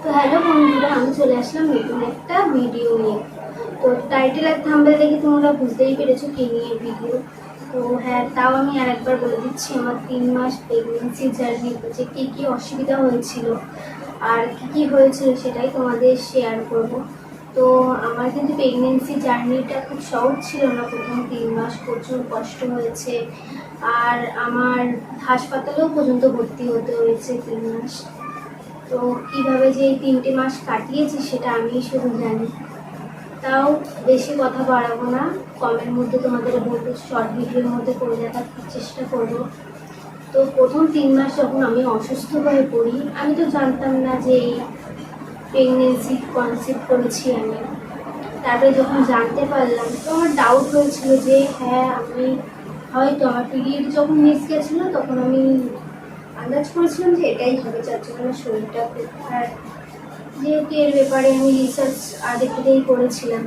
তো হ্যালো বন্ধুরা, আমি চলে আসলাম নতুন একটা ভিডিও নিয়ে। তো টাইটেল আর থাম্বনেল দেখে তোমরা বুঝতেই পেরেছো কি নিয়ে ভিডিও। তো হ্যাঁ, তাও আমি আরেকবার বলে দিচ্ছি, আমার 3 মাস প্রেগনেন্সি জার্নি যে কী কী অসুবিধা হয়েছিল আর কী হয়েছিল সেটাই তোমাদের শেয়ার করব। তো আমার কিন্তু প্রেগনেন্সি জার্নিটা খুব সহজ ছিল না। প্রথম 3 মাস প্রচুর কষ্ট হয়েছে, আর আমার হাসপাতালেও পর্যন্ত ভর্তি হতে হয়েছে 3 মাস। তো কীভাবে যে এই 3টে মাস কাটিয়েছি সেটা আমি শুধু জানি। তাও বেশি কথা বাড়াবো না, কমের মধ্যে তোমাদের বলবো, শর্ট ভিডিওর মধ্যে করে দেখার চেষ্টা করব। তো প্রথম 3 মাস যখন আমি অসুস্থ হয়ে পড়ি, আমি তো জানতাম না যে এই প্রেগনেন্সি কনসিভ করেছি আমি। তারপরে যখন জানতে পারলাম তো আমার ডাউট হয়েছিল যে হ্যাঁ, আমি হয়তো আমার পিরিয়ড যখন মিস গেছিলো তখন আমি আন্দাজ করেছিলাম যে এটাই হবে, যার জন্য আমার শরীরটা খুব খারাপ। যেহেতু এর ব্যাপারে আমি রিসার্চ আগে থেকেই করেছিলাম,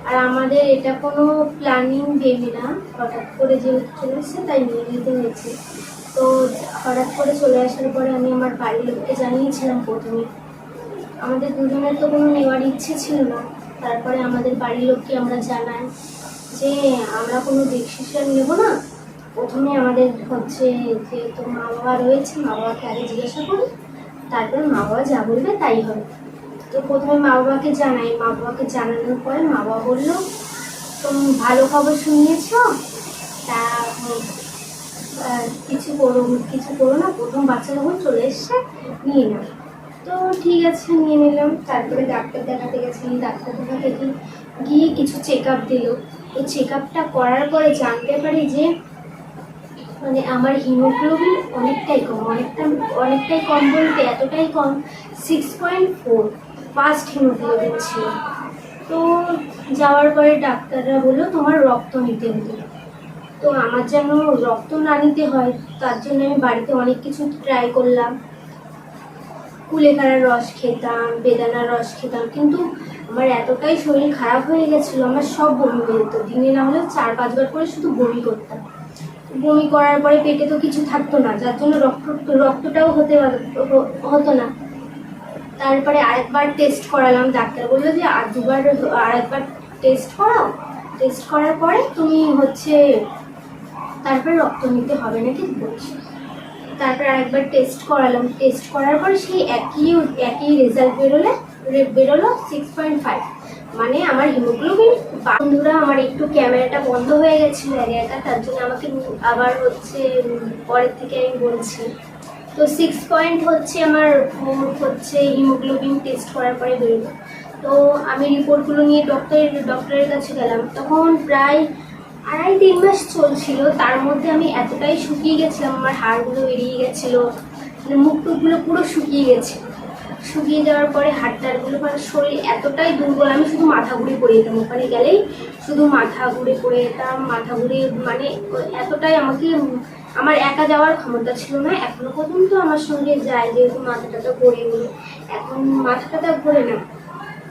আর আমাদের এটা কোনো প্ল্যানিং বেবি না, হঠাৎ করে যেহেতু চলে এসেছে তাই নিয়ে নিতে হয়েছে। তো হঠাৎ করে চলে আসার পরে আমি আমার বাড়ির লোককে জানিয়েছিলাম প্রথমে। আমাদের দুজনের তো কোনো নেওয়ার ইচ্ছে ছিল না। তারপরে আমাদের বাড়ির লোককে আমরা জানাই যে আমরা কোনো ডিসিশন নেব না। প্রথমে আমাদের হচ্ছে যেহেতু মা বাবা রয়েছে, মা বাবাকে আগে জিজ্ঞাসা করি, তারপরে মা বাবা যা বলবে তাই হবে। তো প্রথমে মা বাবাকে জানাই, মা বাবাকে জানানোর পরে মা বাবা বললো তুমি ভালো খবর শুনিয়েছ, তা কিছু করো না, প্রথম বাচ্চা যখন চলে এসছে নিয়ে নাও। তো ঠিক আছে, নিয়ে নিলাম। তারপরে ডাক্তার দেখাতে গেছি, ডাক্তার দেখাতে গিয়ে কিছু চেক আপ দিল। তো চেক আপটা করার পরে জানতে পারি যে মানে আমার হিমোগ্লোবিন অনেকটাই কম বলতে এতটাই কম, 6.4 ফার্স্ট হিমোগ্লোবিন ছিল। তো যাওয়ার পরে ডাক্তাররা বললো তোমার রক্ত নিতে হবে। তো আমার যেন রক্ত না নিতে হয় তার জন্য আমি বাড়িতে অনেক কিছু ট্রাই করলাম। কুলেখাড়ার রস খেতাম, বেদানার রস খেতাম, কিন্তু আমার এতটাই শরীর খারাপ হয়ে গেছিলো, আমার সব বমি হয়ে যেত। দিনে না হলেও 4-5 বার করে শুধু বমি করতাম। বমি করার পরে পেটে তো কিছু থাকতো না, যার জন্য রক্তটাও হতো না। তারপরে আরেকবার টেস্ট করালাম, ডাক্তার বললো যে আরেকবার টেস্ট করাও। টেস্ট করার পরে তুমি হচ্ছে তারপরে রক্ত নিতে হবে নাকি বলছি। তারপরে আরেকবার টেস্ট করালাম, টেস্ট করার পরে সেই একই রেজাল্ট বেরোলো 6.5, মানে আমার হিমোগ্লোবিন। বন্ধুরা, আমার একটু ক্যামেরাটা বন্ধ হয়ে গেছিলো একা, তার জন্য আমাকে আবার হচ্ছে পরের থেকে আমি বলছি। তো 6 হচ্ছে আমার হচ্ছে হিমোগ্লোবিন টেস্ট করার পরে বেরোলো। তো আমি রিপোর্টগুলো নিয়ে ডক্টরের কাছে গেলাম। তখন প্রায় 2.5-3 মাস চলছিল। তার মধ্যে আমি এতটাই শুকিয়ে গেছিলাম, আমার হাড়গুলো বেরিয়ে গেছিলো, মানে মুখ টুকগুলো পুরো শুকিয়ে গেছে। শুকিয়ে যাওয়ার পরে হাড়টাড়গুলো, মানে শরীর এতটাই দুর্বল, আমি শুধু মাথা ঘুরে পড়ে যেতাম। ওখানে গেলেই শুধু মাথা ঘুরে পড়ে যেতাম, মাথা ঘুরে মানে এতটাই আমার একা যাওয়ার ক্ষমতা ছিল না। এখনো পর্যন্ত আমার সঙ্গে যায়, যেহেতু মাথাটা ঘুরে গেলো, এখন মাথাটা ঘুরে না।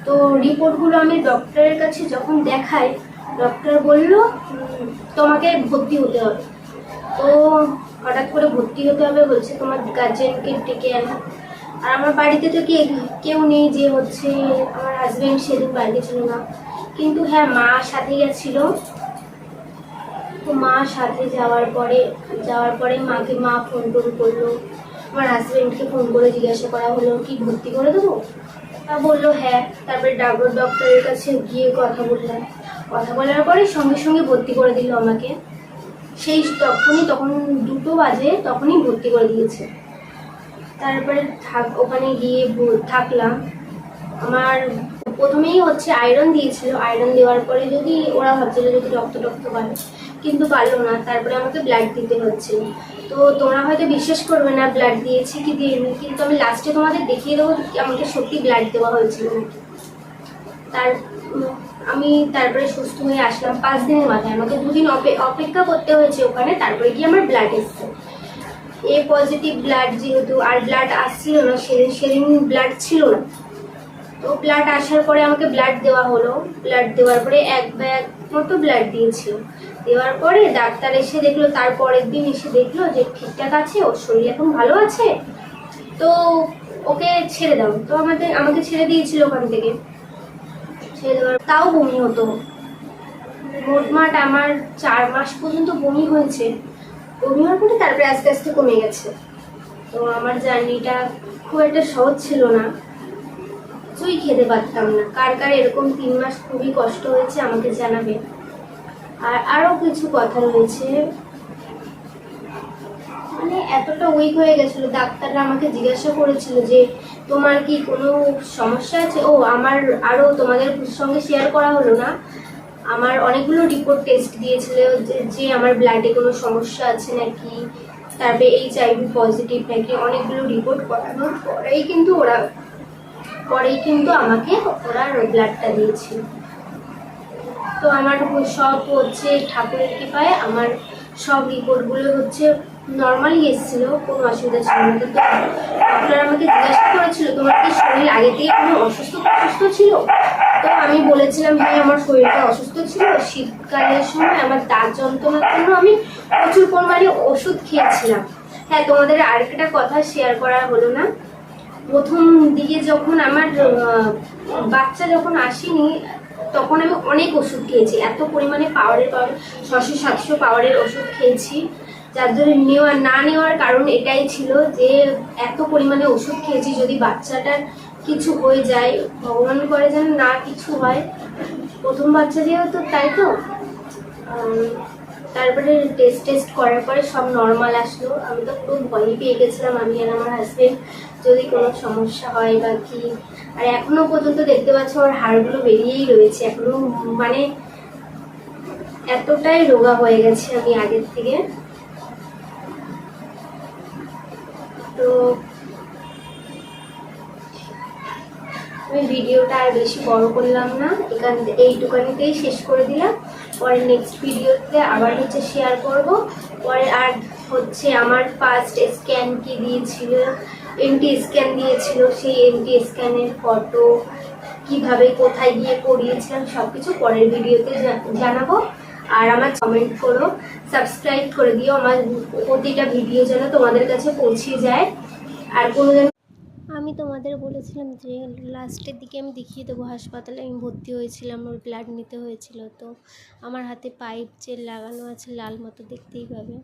তো রিপোর্টগুলো আমি ডক্টরের কাছে যখন দেখাই, ডক্টর বলল তোমাকে ভর্তি হতে হবে। তো হঠাৎ করে ভর্তি হতে হবে বলছে, তোমার গার্জেনকে ডেকে আনা। আর আমার বাড়িতে তো কেউ নেই, যে হচ্ছে আমার হাজব্যান্ড সেদিন বাড়িতে ছিল না, কিন্তু হ্যাঁ মা সাথে গেছিলো। তো মা সাথে যাওয়ার পরে মা ফোন করলো, আমার হাজব্যান্ডকে ফোন করে জিজ্ঞাসা করা হলো কি ভর্তি করে দেবো। তা বললো হ্যাঁ। তারপরে ডক্টরের কাছে গিয়ে কথা বলার পরে সঙ্গে সঙ্গে ভর্তি করে দিল আমাকে। তখন 2টো বাজে, তখনই ভর্তি করে দিয়েছে। তারপরে ওখানে গিয়ে থাকলাম। আমার প্রথমেই হচ্ছে আয়রন দিয়েছিল, আয়রন দেওয়ার পরে যদি ওরা ভাবছিল যদি রক্ত বাড়ে, কিন্তু পারলো না। তারপরে আমাকে ব্লাড দিতে হচ্ছিল। তো তোমরা হয়তো বিশ্বাস করবে না ব্লাড দিয়েছি কি দিইনি, কিন্তু আমি লাস্টে তোমাদের দেখিয়ে দেবো আমাকে সত্যি ব্লাড দেওয়া হয়েছিল নাকি। আমি তারপরে সুস্থ হয়ে আসলাম 5 দিনের মাথায়। আমাকে 2 দিন অপেক্ষা করতে হয়েছে ওখানে, তারপরে গিয়ে আমার ব্লাড এসছে। এ পজিটিভ ব্লাড যেহেতু, আর ব্লাড আসছিল না সেদিন ব্লাড ছিল না। তো ব্লাড আসার পরে আমাকে ব্লাড দেওয়া হলো। ব্লাড দেওয়ার পরে 1 ব্যাগ মতো ব্লাড দিয়েছিল। দেওয়ার পরে ডাক্তার এসে দেখলো, তার পরের দিন এসে দেখলো যে ঠিকঠাক আছে, ওর শরীর এখন ভালো আছে। তো ওকে ছেড়ে দাও। তো আমাকে ছেড়ে দিয়েছিল ওখান থেকে, ছেড়ে দেওয়ার তাও বমি হতো। মোটমাট আমার 4 মাস পর্যন্ত বমি হয়েছে। বমি হওয়ার পরে তারপরে আস্তে আস্তে কমে গেছে। তো আমার জার্নিটা খুব একটা সহজ ছিল না, কিছুই খেতে পারতাম না। কার কার এরকম 3 মাস খুবই কষ্ট হয়েছে আমাকে জানাবে। আর আরও কিছু কথা রয়েছে, মানে এতটা উইক হয়ে গেছিলো, ডাক্তাররা আমাকে জিজ্ঞাসা করেছিল যে তোমার কি কোনো সমস্যা আছে। ও আমার আরও তোমাদের সঙ্গে শেয়ার করা হলো না, আমার অনেকগুলো রিপোর্ট টেস্ট দিয়েছিল যে আমার ব্লাডে কোনো সমস্যা আছে নাকি, তারপরে HIV পজিটিভ নাকি, অনেকগুলো রিপোর্ট করানোর পরেই কিন্তু আমাকে ওরা ব্লাডটা দিয়েছিল। তো আমার সব হচ্ছে ঠাকুরের কৃপায় আমার সব রিপোর্টগুলো হচ্ছে নর্মালি এসেছিল, কোনো অসুবিধা ছিল না। কিন্তু ডক্টর আমাকে জিজ্ঞাসা করেছিল তোমার কি শরীর আগে থেকে কোনো অসুস্থ ছিল। তো আমি বলেছিলাম হ্যাঁ আমার শরীরটা অসুস্থ ছিল, শীতকালের সময় আমার দাঁত যন্ত্রণার জন্য আমি প্রচুর পরিমাণে ওষুধ খেয়েছিলাম। হ্যাঁ, তোমাদের আরেকটা কথা শেয়ার করা হলো না, প্রথম দিকে যখন আমার বাচ্চা যখন আসেনি তখন আমি অনেক ওষুধ খেয়েছি, এত পরিমাণে পাওয়ারের 600-700 পাওয়ারের ওষুধ খেয়েছি। যার জন্য না নেওয়ার কারণ এটাই ছিল যে এত পরিমাণে ওষুধ খেয়েছি, যদি বাচ্চাটার কিছু হয়ে যায়, ভগবান করে যেন না কিছু হয়। প্রথম বাচ্চা যেহেতু তাই তো। তারপরে টেস্ট করার পরে সব নর্মাল আসলো। আমি তো খুব ভয়ই পেয়ে গেছিলাম, আমি আর আমার হাজবেন্ড, যদি কোনো সমস্যা হয় বা কি। আর এখনো পর্যন্ত দেখতে পাচ্ছ ওর হাড়গুলো বেরিয়েই রয়েছে এখনো, মানে এতটাই রোগা হয়ে গেছে আমি আগের থেকে। তো আমি ভিডিওটা আর বেশি বড় করলাম না, এইটুকানিতেই শেষ করে দিলাম। পরে নেক্সট ভিডিওতে আবার হচ্ছে শেয়ার করব। পরে আর হচ্ছে আমার ফার্স্ট স্ক্যান কি দিয়েছিল, এমটি স্ক্যান দিয়েছিল, সেই এমটি স্ক্যানের ফটো, কিভাবে কোথায় গিয়ে করিয়েছিলাম, সব কিছু পরের ভিডিওতে জানাবো। আর আমার কমেন্ট করো, সাবস্ক্রাইব করে দিও, আমার প্রতিটা ভিডিও যেন তোমাদের কাছে পৌঁছে যায়। আর কোনো আমি তোমাদের বলেছিলাম যে লাস্টের দিকে আমি দেখিয়ে দেবো হাসপাতালে আমি ভর্তি হয়েছিলাম, ওর ব্লাড নিতে হয়েছিল। তো আমার হাতে পাইপ যে লাগানো আছে লাল মতো দেখতেই পাবে।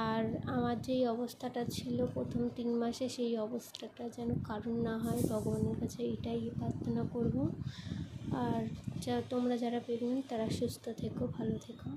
আর আমার যেই অবস্থাটা ছিল প্রথম 3 মাসে, সেই অবস্থাটা যেন কারণ না হয়, ভগবানের কাছে এটাই প্রার্থনা করব। আর তোমরা যারা প্রেগনেন্ট তারা সুস্থ থেকো, ভালো থেকো।